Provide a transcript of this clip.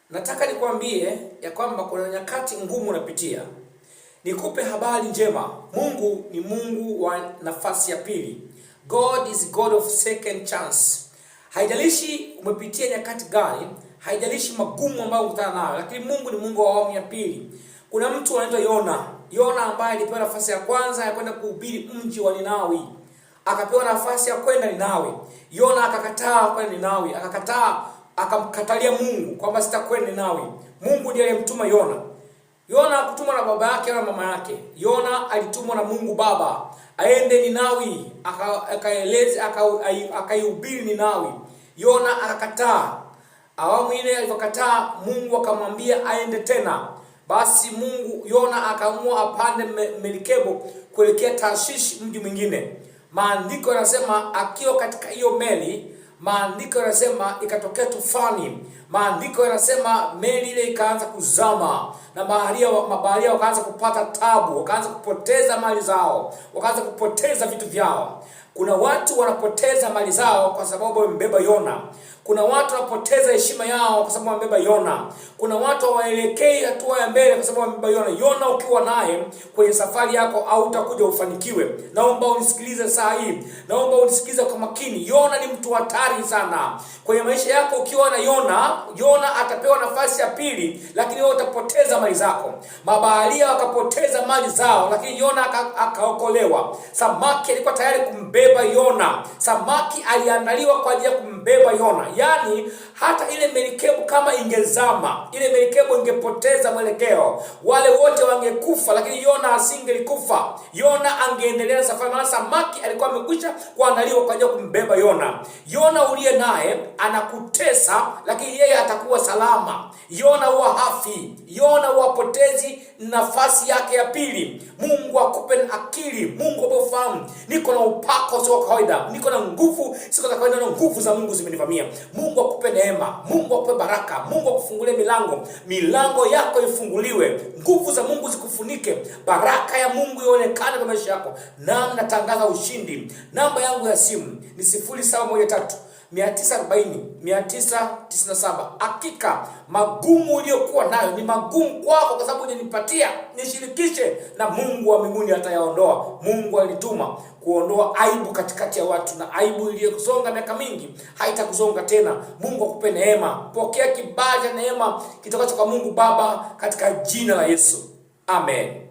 Nataka nikwambie ya kwamba kuna nyakati ngumu unapitia. Nikupe habari njema. Mungu ni Mungu wa nafasi ya pili. God is God of second chance. Haijalishi umepitia nyakati gani, haijalishi magumu ambayo unakutana nayo, lakini Mungu ni Mungu wa awamu ya pili. Kuna mtu anaitwa Yona ambaye alipewa nafasi ya kwanza ya kwenda kuhubiri mji wa Ninawi. Akapewa nafasi ya kwenda Ninawi. Yona akakataa kwenda Ninawi, akamkatalia Mungu kwamba sitakwenda Ninawi. Mungu ndiye aliyemtuma Yona. Yona hakutumwa na baba yake wala mama yake. Yona alitumwa na Mungu Baba aende Ninawi, akaihubiri Ninawi. Yona akakataa. Awamu ile alipokataa, Mungu akamwambia aende tena. Basi Yona akaamua apande merikebu kuelekea Tarshish, mji mwingine. Maandiko yanasema akiwa katika hiyo meli, maandiko yanasema ikatokea tufani. Maandiko yanasema meli ile ikaanza kuzama na mabaharia wakaanza kupata tabu, wakaanza kupoteza mali zao, wakaanza kupoteza vitu vyao. Kuna watu wanapoteza mali zao kwa sababu wamebeba Yona. Kuna watu wanapoteza heshima yao kwa sababu wamebeba Yona. Kuna watu hawaelekei hatua ya mbele kwa sababu wamebeba Yona. Yona ukiwa naye kwenye safari yako au utakuja ufanikiwe. Naomba unisikilize saa hii. Naomba unisikilize kwa makini. Yona ni mtu hatari sana. Kwenye maisha yako ukiwa na Yona atapewa nafasi ya pili, lakini wewe utapoteza mali zako. Mabaharia wakapoteza mali zao, lakini Yona akaokolewa. Samaki alikuwa tayari kumbeba Yona. Samaki aliandaliwa kwa ajili ya kumbeba Yona. Yaani hata ile merikebu kama ingezama, ile merikebu ingepoteza mwelekeo, wale wote wangekufa, lakini Yona asingelikufa. Yona angeendelea na safari, maana samaki alikuwa amekwisha kuandaliwa kwa ajili ya kumbeba Yona. Yona uliye naye anakutesa, lakini yeye atakuwa salama. Yona huwa hafi. Yona huwapotezi nafasi yake ya pili. Mungu akupe akili, Mungu akupe ufahamu. Niko na upako sio kawaida. Niko na nguvu sio za kawaida, na nguvu za Mungu zimenivamia. Mungu akupe neema, Mungu akupe baraka, Mungu akufungulie milango yako ifunguliwe, nguvu za Mungu zikufunike, baraka ya Mungu ionekane kwa maisha yako. Na natangaza ushindi. Namba yangu ya simu ni 0713-940-997. Hakika magumu uliyokuwa nayo ni magumu kwako kwa sababu hujanipatia nishirikishe, na Mungu wa mbinguni atayaondoa. Mungu alituma kuondoa aibu katikati ya watu, na aibu iliyokuzonga miaka mingi haitakuzonga tena. Mungu akupe neema. Pokea kibali cha neema kitokacho kwa Mungu Baba katika jina la Yesu. Amen.